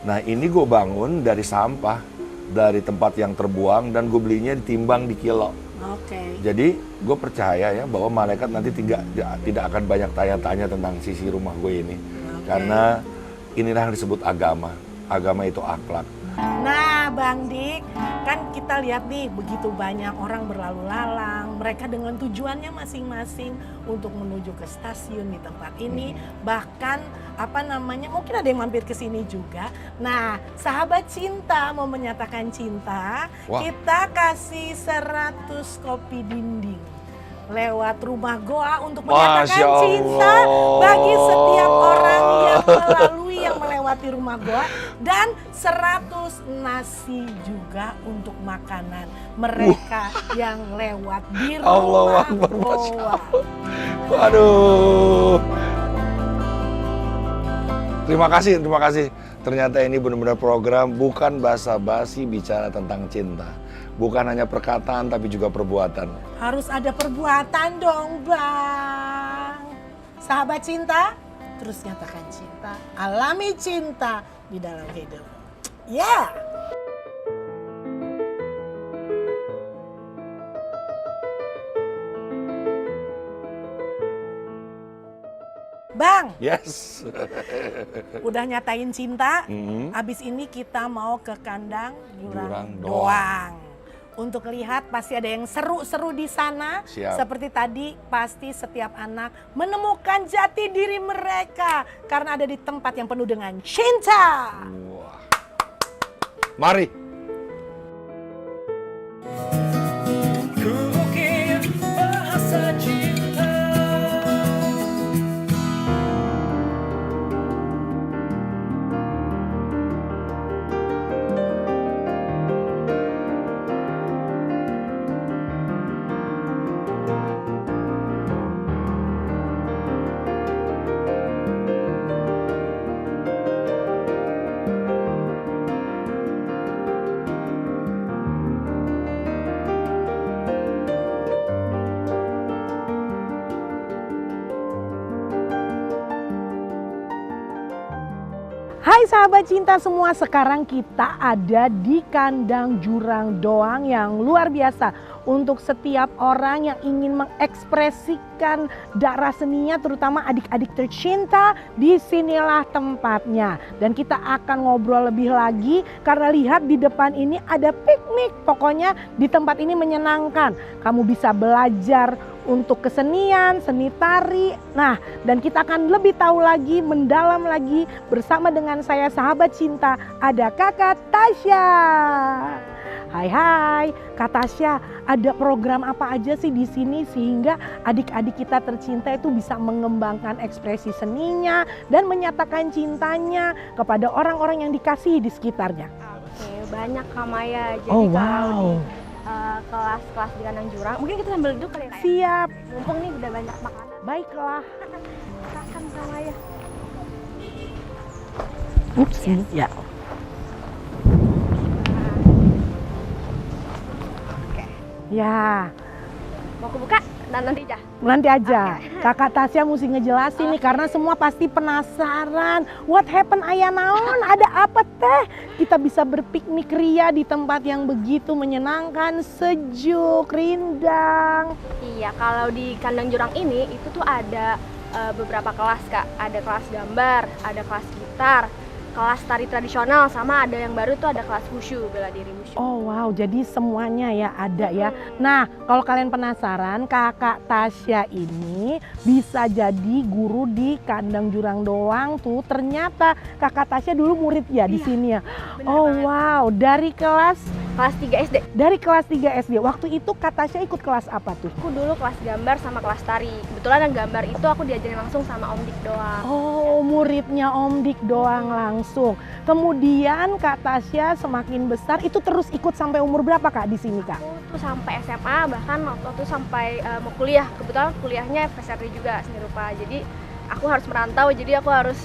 Nah ini gue bangun dari sampah, dari tempat yang terbuang, dan gue belinya ditimbang di kilo. Jadi gue percaya ya bahwa malaikat nanti tidak akan banyak tanya-tanya tentang sisi rumah gue ini. Karena inilah yang disebut agama. Agama itu akhlak. Nah Bang Dik, kan kita lihat nih begitu banyak orang berlalu lalang, mereka dengan tujuannya masing-masing untuk menuju ke stasiun di tempat ini, bahkan mungkin ada yang mampir ke sini juga. Nah, sahabat cinta mau menyatakan cinta, kita kasih 100 kopi dinding lewat rumah Goa untuk menyatakan cinta bagi setiap orang yang melewati rumah Goa, dan 100 nasi juga untuk makanan mereka yang lewat di rumah Goa. Waduh. Terima kasih. Ternyata ini benar-benar program bukan basa-basi bicara tentang cinta. Bukan hanya perkataan tapi juga perbuatan. Harus ada perbuatan dong Bang. Sahabat cinta, terus nyatakan cinta. Alami cinta di dalam hidup. Ya. Bang. Yes. Udah nyatain cinta, abis ini kita mau ke kandang Jurang Doang. Untuk lihat pasti ada yang seru-seru di sana. Siap. Seperti tadi pasti setiap anak menemukan jati diri mereka karena ada di tempat yang penuh dengan cinta. Wah. Mari. Kukir bahasa cinta. Hai sahabat cinta semua, sekarang kita ada di kandang Jurang Doang yang luar biasa. Untuk setiap orang yang ingin mengekspresikan darah seninya, terutama adik-adik tercinta, disinilah tempatnya. Dan kita akan ngobrol lebih lagi karena lihat di depan ini ada piknik. Pokoknya di tempat ini menyenangkan. Kamu bisa belajar untuk kesenian, seni tari. Nah, dan kita akan lebih tahu lagi, mendalam lagi bersama dengan saya sahabat cinta, ada Kakak Tasya. Hai Kak Tasya, ada program apa aja sih di sini sehingga adik-adik kita tercinta itu bisa mengembangkan ekspresi seninya dan menyatakan cintanya kepada orang-orang yang dikasihi di sekitarnya? Oke, banyak Kak Maya. Jadi wow. Kelas-kelas di kandang Jurang, mungkin kita sambil duduk kali ya? Siap. Mumpung nih udah banyak makanan. Baiklah. Silakan Kak Maya. Ups, ya. Oke. Ya. Mau aku buka? Nanti aja. Nanti aja. Kakak Tasya mesti ngejelasin nih karena semua pasti penasaran. What happened ayah naon? Ada apa teh? Kita bisa berpiknik ria di tempat yang begitu menyenangkan, sejuk, rindang. Iya, kalau di kandang Jurang ini itu tuh ada beberapa kelas Kak. Ada kelas gambar, ada kelas gitar, kelas tari tradisional, sama ada yang baru tuh ada kelas wushu, bela diri wushu. Oh wow, jadi semuanya ya ada ya. Nah, kalau kalian penasaran, Kakak Tasya ini bisa jadi guru di kandang Jurang Doang tuh. Ternyata Kakak Tasya dulu murid ya di sini ya. Oh banget. wow, dari kelas 3 SD. Dari kelas 3 SD. Waktu itu Kak Tasya ikut kelas apa tuh? Aku dulu kelas gambar sama kelas tari. Kebetulan yang gambar itu aku diajarin langsung sama Om Dik doang. Oh, muridnya Om Dik doang langsung. Kemudian Kak Tasya semakin besar, itu terus ikut sampai umur berapa Kak di sini Kak? Aku tuh sampai SMA, bahkan waktu itu sampai mau kuliah. Kebetulan kuliahnya PSRI juga seni rupa. Jadi aku harus merantau, jadi aku harus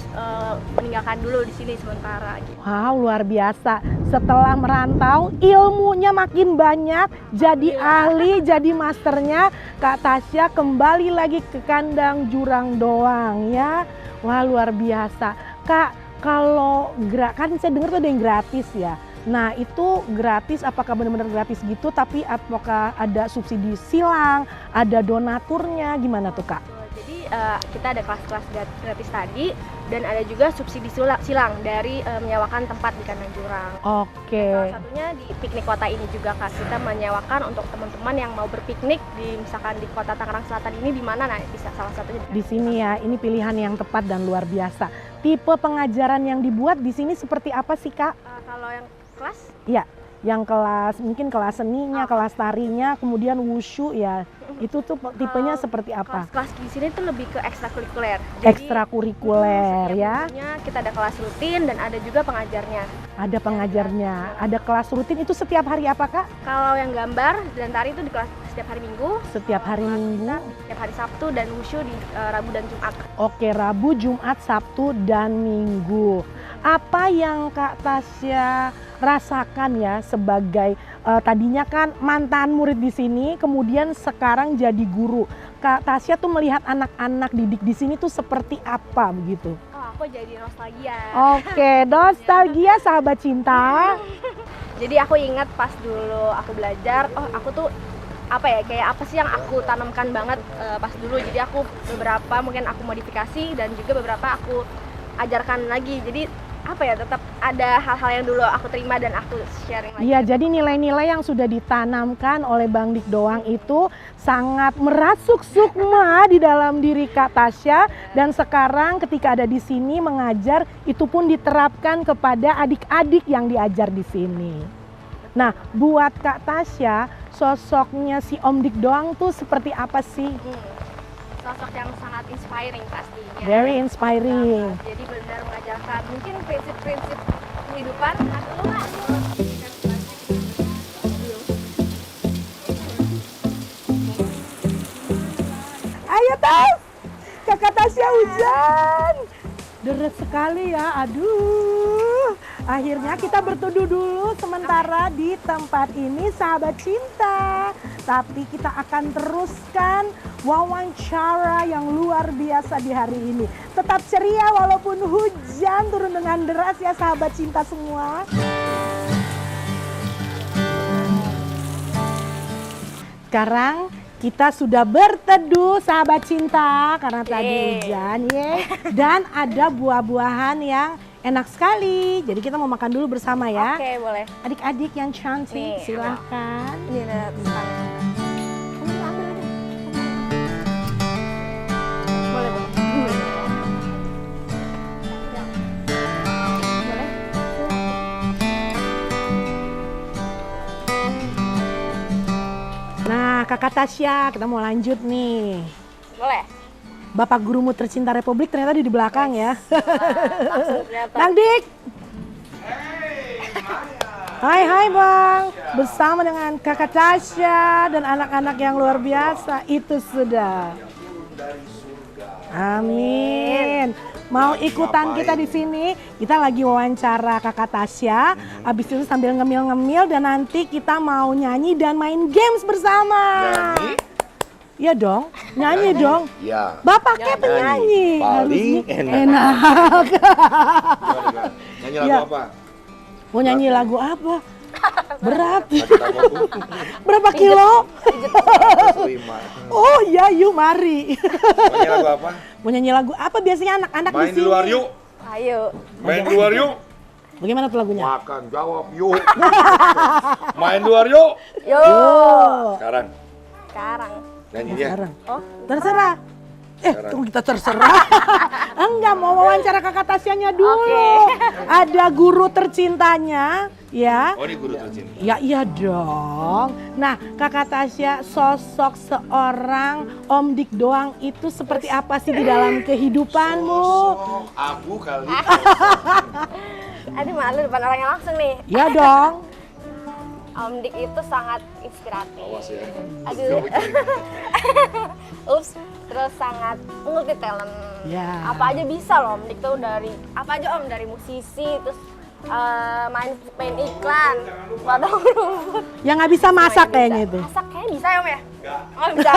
meninggalkan dulu di sini sementara. Gitu. Wow, luar biasa. Setelah merantau, ilmunya makin banyak, jadi ahli, jadi masternya. Kak Tasya kembali lagi ke kandang Jurang Doang ya. Wah, luar biasa. Kak, Kalau kan saya dengar tuh ada yang gratis ya. Nah itu gratis, apakah benar-benar gratis gitu? Tapi apakah ada subsidi silang, ada donaturnya, gimana tuh Kak? Jadi kita ada kelas-kelas gratis tadi dan ada juga subsidi silang dari menyewakan tempat di Kandang Jurang. Oke. Salah satunya di piknik kota ini juga Kak, kita menyewakan untuk teman-teman yang mau berpiknik misalkan di kota Tangerang Selatan ini di mana, nah bisa salah satunya Di sini ya, ini pilihan yang tepat dan luar biasa. Tipe pengajaran yang dibuat di sini seperti apa sih Kak? Kalau yang kelas? Iya, yang kelas mungkin kelas seninya, kelas tarinya, kemudian wushu ya. Itu tuh tipenya seperti apa? Kelas di sini tuh lebih ke ekstrakurikuler. Ekstrakurikuler ya. Kita ada kelas rutin dan ada juga pengajarnya. Ada pengajarnya, ada kelas rutin itu setiap hari apa Kak? Kalau yang gambar dan tari itu di kelas setiap hari Minggu. Setiap hari Minggu. Setiap hari Sabtu dan wushu di Rabu dan Jumat. Oke, Rabu, Jumat, Sabtu, dan Minggu. Apa yang Kak Tasya rasakan ya sebagai tadinya kan mantan murid di sini, kemudian sekarang jadi guru. Kak Tasya tuh melihat anak-anak didik di sini tuh seperti apa begitu? Oh, aku jadi nostalgia. Oke, nostalgia sahabat cinta. Jadi aku ingat pas dulu aku belajar, aku tuh kayak apa sih yang aku tanamkan banget pas dulu. Jadi aku beberapa mungkin aku modifikasi dan juga beberapa aku ajarkan lagi. Jadi tetap ada hal-hal yang dulu aku terima dan aku sharing lagi. Iya, jadi nilai-nilai yang sudah ditanamkan oleh Bang Dik Doang itu sangat merasuk sukma di dalam diri Kak Tasya, dan sekarang ketika ada di sini mengajar itu pun diterapkan kepada adik-adik yang diajar di sini. Nah, buat Kak Tasya, sosoknya si Om Dik Doang tuh seperti apa sih? Sosok yang sangat inspiring pastinya. Very inspiring. Jadi benar mengajarkan mungkin prinsip-prinsip kehidupan. Ayo Tas, Kakak Tasya hujan. Deras sekali ya, aduh. Akhirnya kita berteduh dulu sementara di tempat ini sahabat cinta. Tapi kita akan teruskan wawancara yang luar biasa di hari ini. Tetap ceria walaupun hujan turun dengan deras ya sahabat cinta semua. Sekarang kita sudah berteduh sahabat cinta karena tadi hujan ya. Dan ada buah-buahan yang enak sekali. Jadi kita mau makan dulu bersama ya. Oke, boleh. Adik-adik yang cantik, silahkan. Ini ada boleh, boleh. Nah, Kakak Tasya, kita mau lanjut nih. Boleh. Bapak gurumu tercinta Republik ternyata di belakang ya. Langsung kelihatan. Bang Dik. Hai Bang. Bersama dengan Kakak Tasya dan anak-anak yang luar biasa. Itu sudah. Amin. Mau ikutan kita di sini? Kita lagi wawancara Kakak Tasya. Habis itu sambil ngemil-ngemil dan nanti kita mau nyanyi dan main games bersama. Nyanyi? Iya dong, nyanyi dong. Ya. Bapak kayak penyanyi. Paling enak. Nyanyi lagu Ya. apa? Mau nyanyi lagu apa? Berat. Lagu Berapa kilo? 105. Oh ya, yuk mari. Nyanyi lagu apa? Mau nyanyi lagu apa biasanya anak-anak di Main sini? di luar yuk. Ayo. Main di luar yuk. Bagaimana tuh lagunya? Makan jawab yuk. Main di luar yuk. Yo. Sekarang Sekarang. nyanyinya. Sekarang. Oh, Terserah. Sekarang. Kok kita terserah? Enggak, mau wawancara Kakak Tasyanya dulu. Oke. Ada guru tercintanya, ya. Oh, ini guru tercinta. Ya iya dong. Nah, Kakak Tasya, sosok seorang Om Dik Doang itu seperti apa sih di dalam kehidupanmu? Sosok abu kali. aduh malu depan orangnya langsung nih. Ya dong. Om Dik itu sangat inspiratif. Awas ya. Aduh. Ups, terus sangat multi talent. Ya. Apa aja bisa loh Om Dik tuh, dari apa aja Om, dari musisi terus main iklan, padahal rumput. Yang nggak bisa masak kayaknya itu. Masak kayaknya bisa ya Om ya? Oh bisa.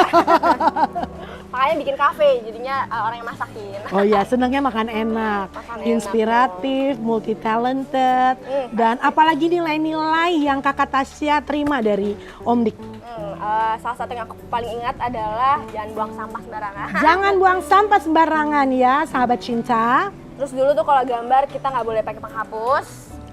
makanya bikin kafe, jadinya orang yang masakin. Oh iya, senangnya makan enak, Makan enak, inspiratif, multi talented, dan apalagi nilai-nilai yang Kakak Tasya terima dari Om Dik. Salah satu yang aku paling ingat adalah jangan buang sampah sembarangan. Jangan buang sampah sembarangan ya, sahabat cinta. Terus dulu tuh kalau gambar kita nggak boleh pakai penghapus.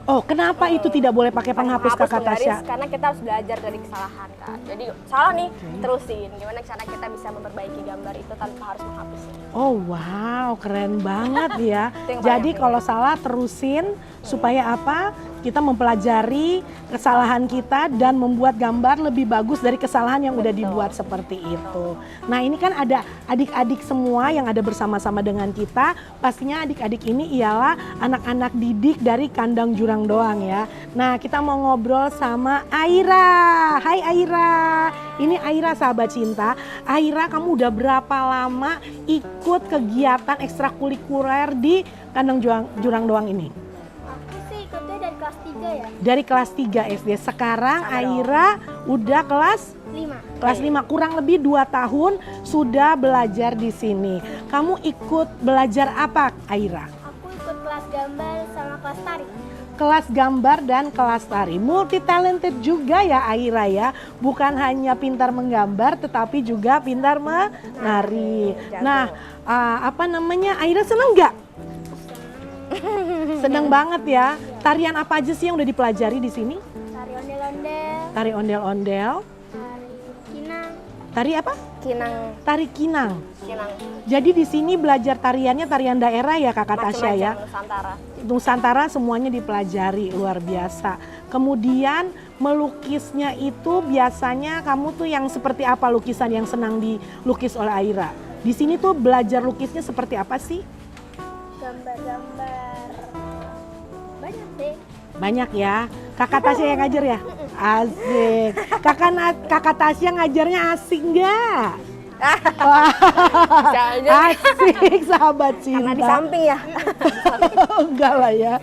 Oh, kenapa itu tidak boleh pakai penghapus Kakak penggaris, Tasya? karena kita harus belajar dari kesalahan kan. Jadi salah nih, terusin. Gimana cara kita bisa memperbaiki gambar itu tanpa harus menghapusnya. Oh wow, keren banget ya. Itu yang Jadi paling kalau salah terusin supaya apa? Kita mempelajari kesalahan kita dan membuat gambar lebih bagus dari kesalahan yang udah dibuat seperti itu. Nah ini kan ada adik-adik semua yang ada bersama-sama dengan kita. Pastinya adik-adik ini ialah anak-anak didik dari Kandang Jurang Doang ya. Nah kita mau ngobrol sama Aira. Hai Aira. Ini Aira sahabat cinta. Aira, kamu udah berapa lama ikut kegiatan ekstrakurikuler di Kandang Jurang Doang ini? Aku sih ikutnya dari kelas 3 ya. Dari kelas 3 SD. Sekarang Aira udah kelas 5. kelas 5, kurang lebih 2 tahun sudah belajar di sini. Kamu ikut belajar apa, Aira? Aku ikut kelas gambar sama kelas tari. Kelas gambar dan kelas tari. Multi talented juga ya Aira ya. Bukan hanya pintar menggambar tetapi juga pintar menari. Nah, apa namanya? Aira seneng nggak? Seneng banget ya. Tarian apa aja sih yang udah dipelajari di sini? Tari ondel-ondel, Tari ondel-ondel. tari kinang. Tari apa? Kinang, Tari kinang. kinang. Jadi di sini belajar tariannya tarian daerah ya Kakak Tasya ya. Macam-macam Nusantara. Nusantara semuanya dipelajari, luar biasa. Kemudian melukisnya itu biasanya kamu tuh yang seperti apa lukisan yang senang dilukis oleh Aira? Di sini tuh belajar lukisnya seperti apa sih? Gambar-gambar banyak deh. Banyak ya. Kakak Tasya yang ngajar ya? Asik. Kakak Tasya ngajarnya asik nggak? Wah, Bisa aja. asik sahabat cinta. Karena di samping ya. Enggak lah ya.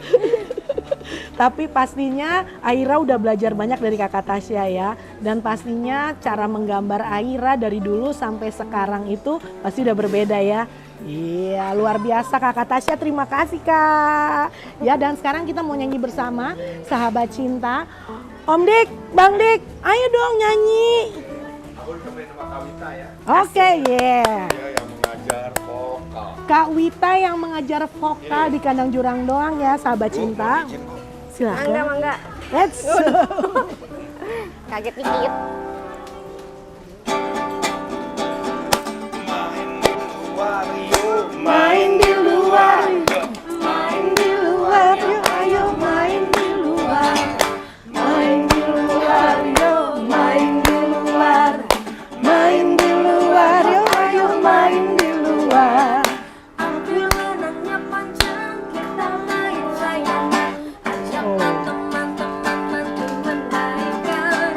Tapi pastinya Aira udah belajar banyak dari Kakak Tasya ya. Dan pastinya cara menggambar Aira dari dulu sampai sekarang itu pasti udah berbeda ya. Iya, luar biasa Kakak Tasya, terima kasih Kak. Ya, dan sekarang kita mau nyanyi bersama sahabat cinta. Om Dik, Bang Dik, ayo dong nyanyi. Aku ditemenin sama Kak Wita ya. Oke, yeah. Dia yang mengajar vokal. Kak Wita yang mengajar vokal di Kandang Jurang Doang ya, sahabat cinta. Izin kok. Silakan. Mangga, mangga. Let's go. Kaget dikit. Main di luar yuk. Main di luar, yuk ayo main di luar. Main di luar, yuk main di luar. Main di luar, yuk ayo main di luar. Ambil lenangnya panjang, kita main layangan. Ajak teman-teman mainkan.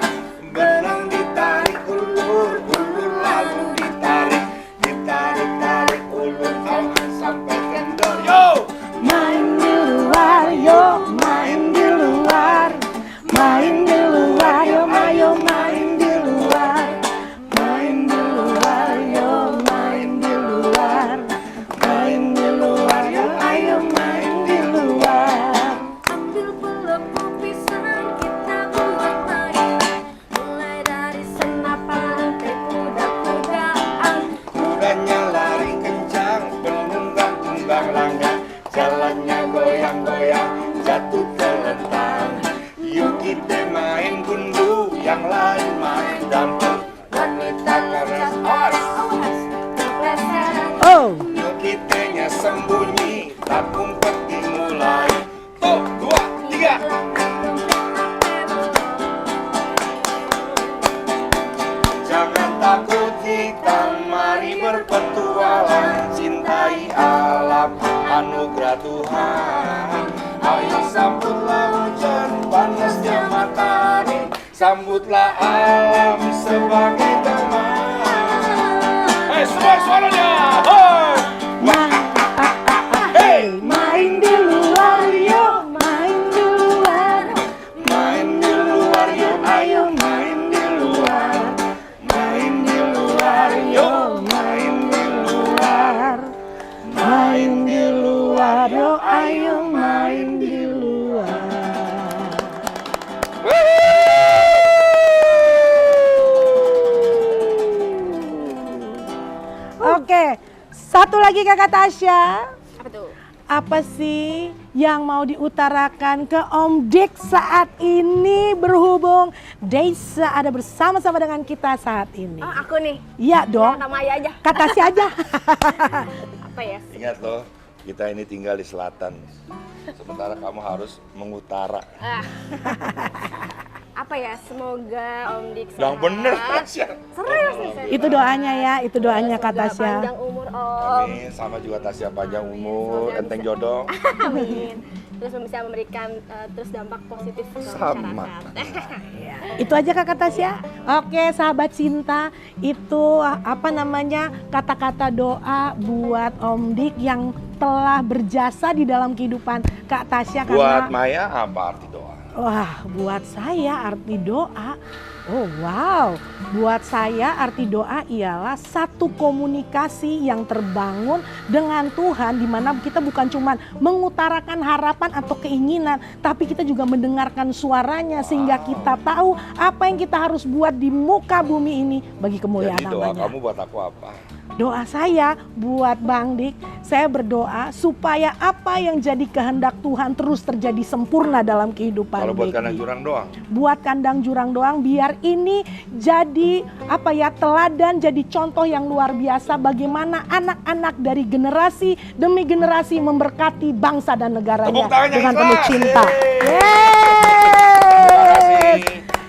Benang ditarik ulur, ulur lalu ditarik. Ditarik, tarik ulur sampai kendor. Yo! Main di luar, yuk main di luar. Main di luar, yuk ayo main di luar. Main di luar, yuk main di luar. Main di luar, yuk ayo main di luar. Ambil pelupuk pisang, kita buat mainan. Mulai dari senapan sampai kuda-kudaan. Kudanya lari kencang, penunggang tunggang langgang. Jalannya goyang-goyang, jatuh terlentang. Yuk kita main gundu, yang lain main dangdut. Wanita keras, awas. Kepleset. Oh, Yuk kitanya sembunyi, tak umpet dimulai. Tuh, 2, 3. Jangan takut kita mari berpetualang. Cintai alam anugerah Tuhan. Ayo sambutlah hujan panasnya matahari. Sambutlah alam sebagai teman. Semua suaranya. Hey! main di luar, yuk main di luar. Main di luar yuk, ayo main di luar. Main di luar yuk, main di lagi Kakak Tasya. Apa tuh? Apa sih yang mau diutarakan ke Om Dik saat ini berhubung Desa ada bersama-sama dengan kita saat ini? Oh, aku nih. Iya dong. Nama Maya aja. Kak Tasya aja. Apa ya? Ingat loh, kita ini tinggal di selatan. Sementara kamu harus mengutara. Apa ya? Semoga Om Dik sehat. Yang bener, Tasya. Serius nih, serius. Itu doanya ya, itu doanya Kak Semoga Tasya. panjang umur Om. Amin, sama juga Tasya panjang umur, Semoga enteng bisa- jodoh. Amin. Terus bisa memberikan terus dampak positif ke Sama. masyarakat. Itu aja Kakak Tasya. Oke, sahabat cinta, itu apa namanya kata-kata doa buat Om Dik yang telah berjasa di dalam kehidupan Kak Tasya Buat karena Maya apa arti doa? wah, buat saya arti doa. Oh wow, buat saya arti doa ialah satu komunikasi yang terbangun dengan Tuhan di mana kita bukan cuma mengutarakan harapan atau keinginan, tapi kita juga mendengarkan suaranya sehingga kita tahu apa yang kita harus buat di muka bumi ini bagi kemuliaan Jadi doa namanya. kamu buat aku apa? Doa saya buat Bang Dik, saya berdoa supaya apa yang jadi kehendak Tuhan terus terjadi sempurna dalam kehidupan Kalau buat Dik. kandang jurang doang? Buat kandang jurang doang, biar ini jadi apa ya, teladan, jadi contoh yang luar biasa bagaimana anak-anak dari generasi demi generasi memberkati bangsa dan negaranya Tepuk tangan yang dengan penuh ikhlas. cinta. Yeay.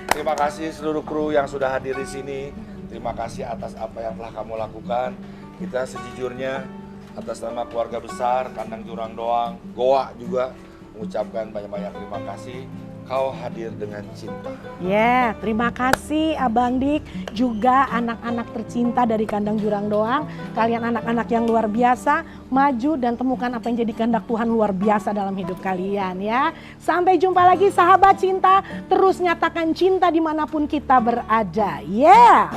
Terima kasih seluruh kru yang sudah hadir di sini. Terima kasih atas apa yang telah kamu lakukan. Kita sejujurnya atas nama keluarga besar Kandang Jurang Doang, Goa juga mengucapkan banyak-banyak terima kasih. Kau hadir dengan cinta. Ya, terima kasih Abang Dik, juga anak-anak tercinta dari Kandang Jurang Doang. Kalian anak-anak yang luar biasa, maju dan temukan apa yang jadi kehendak Tuhan luar biasa dalam hidup kalian ya. Sampai jumpa lagi sahabat cinta, terus nyatakan cinta dimanapun kita berada. Yeah.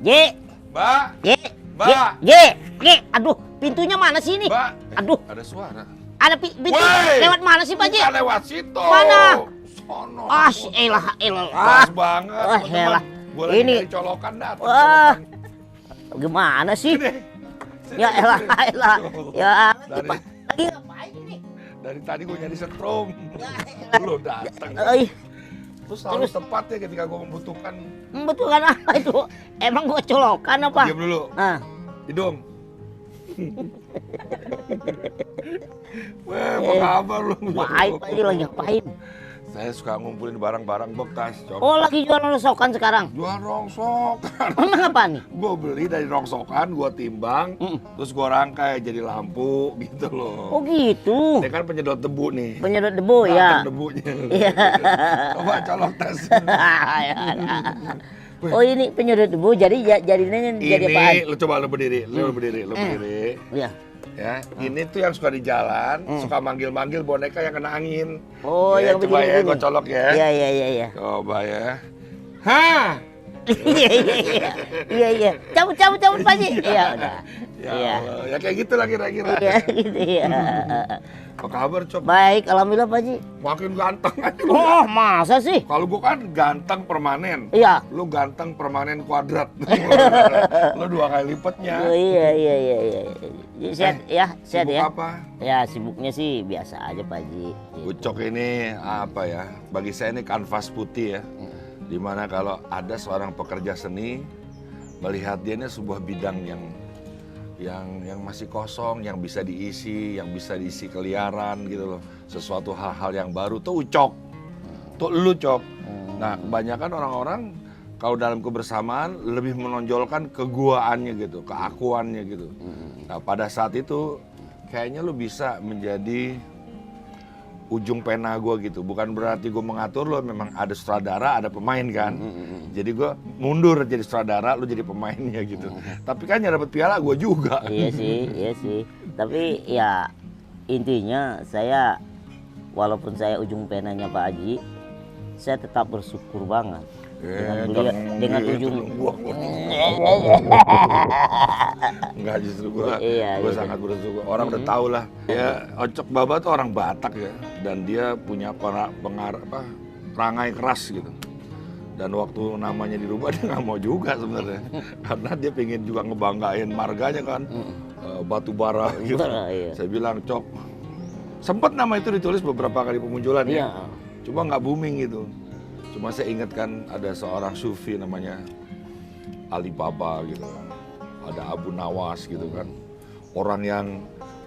Ye, Mbak, ye, Mbak. ye, aduh, pintunya mana sih ini? Mbak. Aduh, Ada suara. ada pintu Wey! lewat mana sih Pak Ji? Bukan lewat situ. Mana? Sono. Ah, elah, Pas banget. Ah, teman-teman. elah. Gua lagi Ini- dari colokan dah. Wah, gimana sih? Sini. Sini, Ya elah, sini. elah, Tuh. ya Dari, lagi ngapain ini? dari tadi gue nyari setrum. Ya elah. Lu datang. Eh, Terus selalu tepat ya ketika gue membutuhkan. betul kan apa itu? Emang gua colokan apa? Diam dulu. Ah, Hidung. Weh, apa kabar lu? ngapain Pak Ji lagi ngapain? Saya suka ngumpulin barang-barang bekas, Cok. Oh, lagi jual rongsokan sekarang. Jual rongsokan. Emang apa nih? Gue beli dari rongsokan, gue timbang, terus gue rangkai jadi lampu gitu loh. Oh gitu. Ini kan penyedot debu nih. Penyedot debu ya. Datang debunya. Iya. Coba colok tes. Oh ini penyedot debu, jadi jadinya jadi apaan? Ini lu coba lu berdiri, lu berdiri. Iya. Ya, ini tuh yang suka di jalan, suka manggil-manggil boneka yang kena angin. Oh Ya, yang coba ya, begini. gue colok ya. Iya. Coba ya. Hah! Iya. Cabut Pak Ji. Iya udah. Ya Iya. Allah, ya kayak gitu lah kira-kira. Iya gitu ya. Apa kabar, Cok? Baik, alhamdulillah Pak Ji. Makin ganteng aja lu. Oh masa sih? Kalau gua kan ganteng permanen. Iya. Lu ganteng permanen kuadrat. Lu 2 kali lipatnya. Oh, iya. Sehat ya, sehat Sibuk ya. apa? Ya sibuknya sih biasa aja Pak Ji. Ucok ini apa ya? Bagi saya ini kanvas putih ya. Dimana kalau ada seorang pekerja seni melihat dia ini sebuah bidang yang masih kosong, yang bisa diisi keliaran gitu loh. Sesuatu hal-hal yang baru tuh Ucok. Tuh lu Cok. Nah, kebanyakan orang-orang kalau dalam kebersamaan lebih menonjolkan keguaannya gitu, keakuannya gitu. Nah, pada saat itu kayaknya lu bisa menjadi ujung pena gue gitu. Bukan berarti gue mengatur lo, memang ada sutradara, ada pemain kan. Jadi gue mundur jadi sutradara, lu jadi pemainnya gitu. Tapi kan yang dapat piala gue juga. Iya sih. Tapi ya intinya saya walaupun saya ujung penanya Pak Haji, saya tetap bersyukur banget dengan ujung. Enggak, justru gua Iya, gua gitu. sangat bersyukur. Orang udah tahu lah. Ya, Ocok Baba tuh orang Batak ya, dan dia punya perangai keras gitu. Dan waktu namanya dirubah dia nggak mau juga sebenarnya, karena dia pengen juga ngebanggain marganya kan, batu bara gitu. Iya. Saya bilang, Cok, sempat nama itu ditulis beberapa kali pemunculan ya, Iya. cuma nggak booming gitu. Cuma saya ingat kan ada seorang sufi namanya Alibaba gitu, ada Abu Nawas gitu kan, orang yang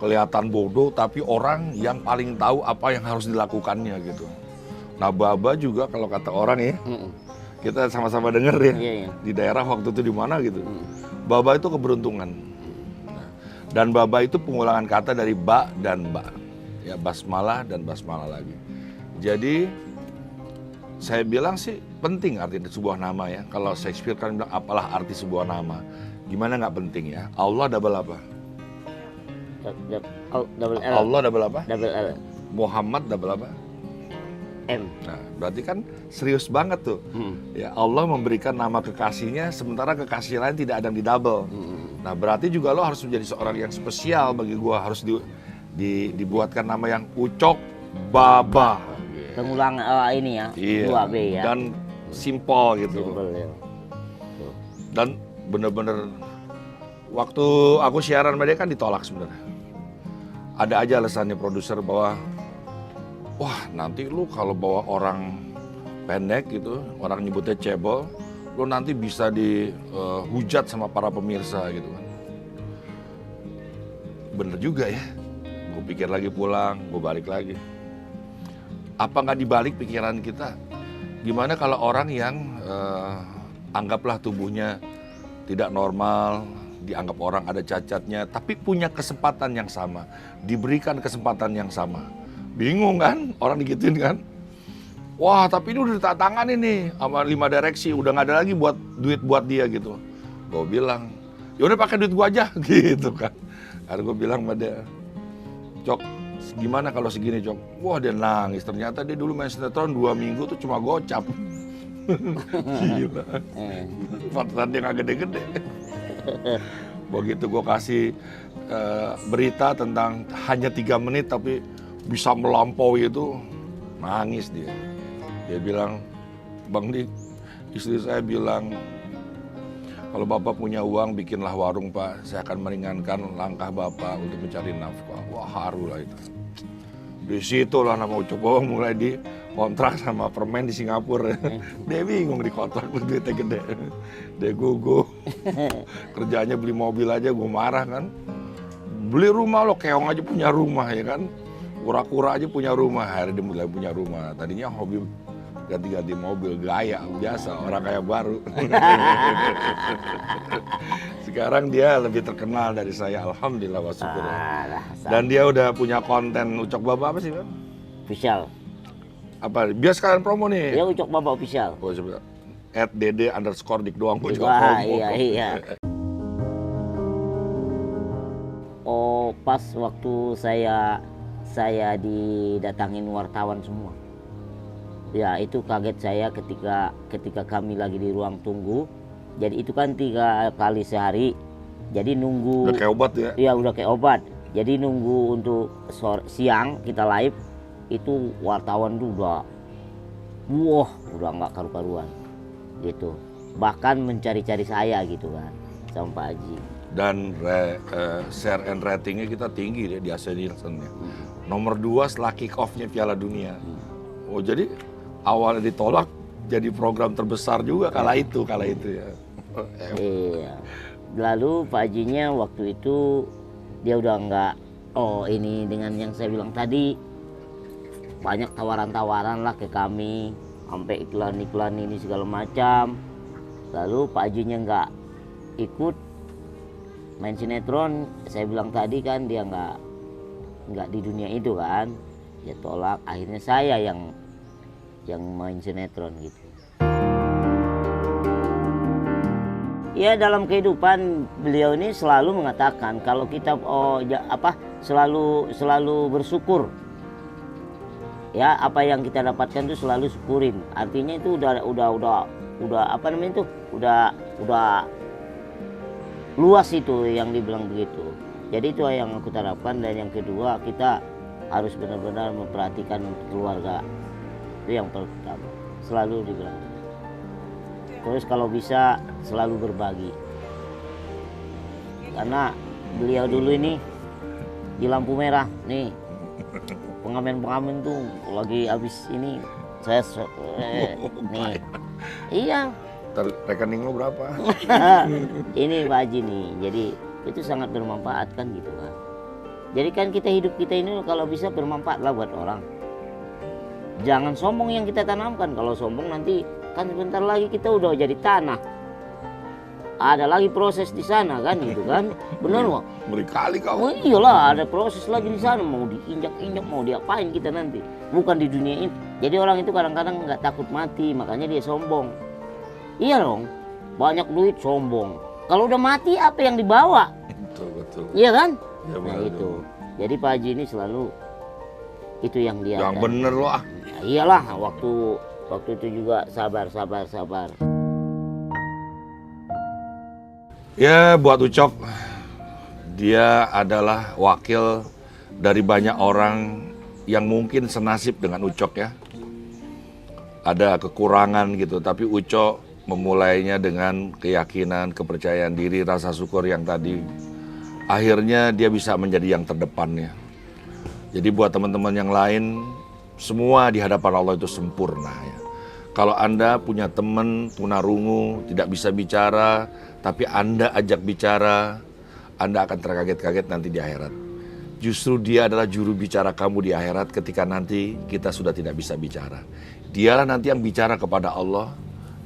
kelihatan bodoh tapi orang yang paling tahu apa yang harus dilakukannya gitu. Nah, Baba juga kalau kata orang ya, kita sama-sama denger ya, Iya, iya. di daerah waktu itu di mana gitu. Baba itu keberuntungan. Nah, dan Baba itu pengulangan kata dari ba dan ba. Ya, basmalah dan basmalah lagi. Jadi saya bilang sih penting arti sebuah nama ya. Kalau Shakespeare kan bilang apalah arti sebuah nama. Gimana nggak penting ya? Allah double apa? Double L. Allah double apa? Double L. Muhammad double apa? M. Nah, berarti kan serius banget tuh. Ya, Allah memberikan nama kekasihnya, sementara kekasih lain tidak ada yang di-double. Nah, berarti juga lo harus menjadi seorang yang spesial bagi gua. Harus dibuatkan nama yang Ucok Baba. Pengulang ini ya, Iya. 2B ya. Dan simple gitu. Simple, ya. Dan bener-bener waktu aku siaran sama dia kan ditolak sebenarnya. Ada aja alasannya produser bahwa wah, nanti lu kalau bawa orang pendek gitu, orang nyebutnya cebol, lu nanti bisa dihujat sama para pemirsa gitu kan. Bener juga ya. Gue pikir lagi pulang, gue balik lagi. Apa nggak dibalik pikiran kita? Gimana kalau orang yang anggaplah tubuhnya tidak normal, dianggap orang ada cacatnya, tapi punya kesempatan yang sama, diberikan kesempatan yang sama. Bingung kan, orang digituin kan. Wah, tapi ini udah ditandatanganin nih sama 5 direksi, udah nggak ada lagi buat duit buat dia gitu. Gue bilang, yaudah pakai duit gue aja gitu kan. Karena gue bilang sama dia, Cok, gimana kalau segini Cok? Wah, dia nangis, ternyata dia dulu main sinetron 2 minggu tuh cuma gocap. Gila, pantesan dia nggak gede-gede. Begitu gue kasih berita tentang hanya 3 menit tapi bisa melampaui itu, nangis dia. Dia bilang, Bang Dik, istri saya bilang, kalau Bapak punya uang bikinlah warung Pak, saya akan meringankan langkah Bapak untuk mencari nafkah. Wah, haru lah itu. Di situ lah nama Ucok Baba mulai dikontrak sama permen di Singapura. Dia bingung dikontrak, duitnya gede. Dia gugup. Kerjanya beli mobil aja, gue marah kan. Beli rumah lo, keong aja punya rumah ya kan. Kura-kura aja punya rumah, akhirnya dia mulai punya rumah. Tadinya hobi ganti-ganti mobil, gaya biasa, orang kaya baru. Sekarang dia lebih terkenal dari saya, alhamdulillah wa syukur. Dan dia udah punya konten Ucok Baba apa sih Bang? Official. Apa? Biar sekalian promo nih. Ya Ucok Baba official. Oh, coba. @dd_dik doang gue juga Wah, promo. iya. Oh, pas waktu saya didatangin wartawan semua. Ya, itu kaget saya ketika kami lagi di ruang tunggu. Jadi itu kan 3 kali sehari. Jadi nunggu. Udah kayak obat ya? Iya, udah kayak obat. Jadi nunggu untuk siang kita live itu wartawan tuh udah nggak karu-karuan gitu. Bahkan mencari-cari saya gitu kan sama Pak Haji. Dan share and ratingnya kita tinggi deh di Asia Nielsen ya. Nomor 2 setelah kick off-nya Piala Dunia. Oh, jadi awalnya ditolak jadi program terbesar juga kala itu ya. Iya. Lalu Pak Hajinya waktu itu dia udah nggak, ini dengan yang saya bilang tadi, banyak tawaran-tawaran lah ke kami, sampai iklan-iklan ini segala macam. Lalu Pak Hajinya nggak ikut main sinetron. Saya bilang tadi kan dia nggak di dunia itu kan, dia tolak. Akhirnya saya yang main sinetron gitu. Ya dalam kehidupan beliau ini selalu mengatakan kalau kita selalu bersyukur. Ya apa yang kita dapatkan itu selalu syukurin. Artinya itu udah apa namanya itu? Udah luas itu yang dibilang begitu. Jadi itu yang aku terapkan. Dan yang kedua, kita harus benar-benar memperhatikan keluarga. Itu yang pertama. Selalu dibilang. Terus kalau bisa selalu berbagi. Karena beliau dulu ini di lampu merah nih, pengamen-pengamen tuh lagi habis ini saya nih. Iya. Rekening lo berapa? Ini Pak Haji nih, jadi itu sangat bermanfaat kan gitu kan. Jadi kan hidup kita ini kalau bisa bermanfaat lah buat orang. Jangan sombong yang kita tanamkan. Kalau sombong nanti kan sebentar lagi kita udah jadi tanah. Ada lagi proses di sana kan gitu kan. Benar nggak? Berkali kau. Oh iyalah, ada proses lagi di sana, mau diinjak-injak, mau diapain kita nanti. Bukan di dunia ini. Jadi orang itu kadang-kadang nggak takut mati, makanya dia sombong. Iya dong, banyak duit sombong. Kalau udah mati apa yang dibawa? Betul. Iya kan? Ya, Nah benar, itu. Jadi Pak Haji ini selalu itu yang dia. Yang bener lo ah. Ya, iyalah, waktu itu juga sabar. Ya buat Ucok, dia adalah wakil dari banyak orang yang mungkin senasib dengan Ucok ya. Ada kekurangan gitu, tapi Ucok memulainya dengan keyakinan, kepercayaan diri, rasa syukur yang tadi. Akhirnya dia bisa menjadi yang terdepannya. Jadi buat teman-teman yang lain, semua di hadapan Allah itu sempurna ya. Kalau Anda punya teman tunarungu, tidak bisa bicara, tapi Anda ajak bicara, Anda akan terkaget-kaget nanti di akhirat. Justru dia adalah juru bicara kamu di akhirat ketika nanti kita sudah tidak bisa bicara. Dialah nanti yang bicara kepada Allah,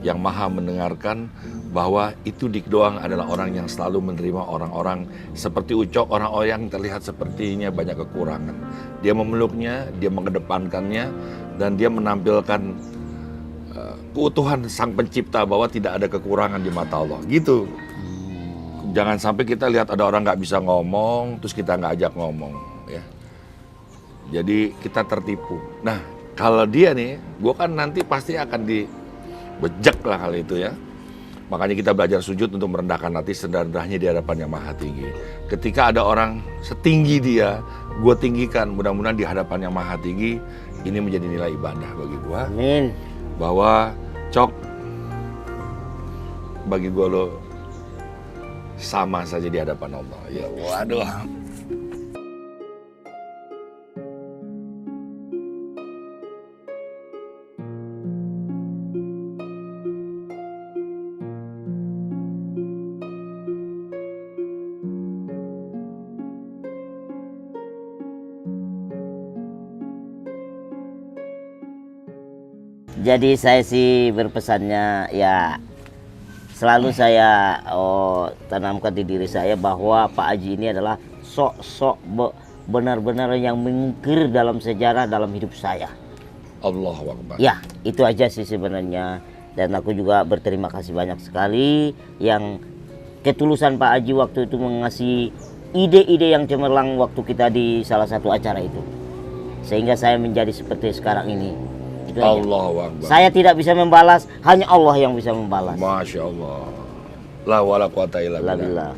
yang maha mendengarkan, bahwa itu dik doang adalah orang yang selalu menerima orang-orang seperti Ucok, orang-orang yang terlihat sepertinya banyak kekurangan. Dia memeluknya, dia mengedepankannya, dan dia menampilkan keutuhan sang pencipta bahwa tidak ada kekurangan di mata Allah. Gitu. Jangan sampai kita lihat ada orang nggak bisa ngomong, terus kita nggak ajak ngomong. Ya. Jadi kita tertipu. Nah, kalau dia nih, gue kan nanti pasti akan dibejek lah kali itu ya. Makanya kita belajar sujud untuk merendahkan hati serendah-rendahnya di hadapan yang maha tinggi. Ketika ada orang setinggi dia, gue tinggikan. Mudah-mudahan di hadapan yang maha tinggi, ini menjadi nilai ibadah bagi gue. Amin. Bahwa Cok, bagi gue lo sama saja di hadapan Allah. Ya waduh. Jadi saya sih berpesannya ya selalu saya tanamkan di diri saya bahwa Pak Haji ini adalah sok benar-benar yang mengukir dalam sejarah dalam hidup saya. Allahu Akbar. Ya itu aja sih sebenarnya. Dan aku juga berterima kasih banyak sekali yang ketulusan Pak Haji waktu itu mengasih ide-ide yang cemerlang waktu kita di salah satu acara itu. Sehingga saya menjadi seperti sekarang ini. Itu aja. Allahu Akbar. Saya tidak bisa membalas, hanya Allah yang bisa membalas. Masya Allah. La wala quwata illa billah. Alhamdulillah.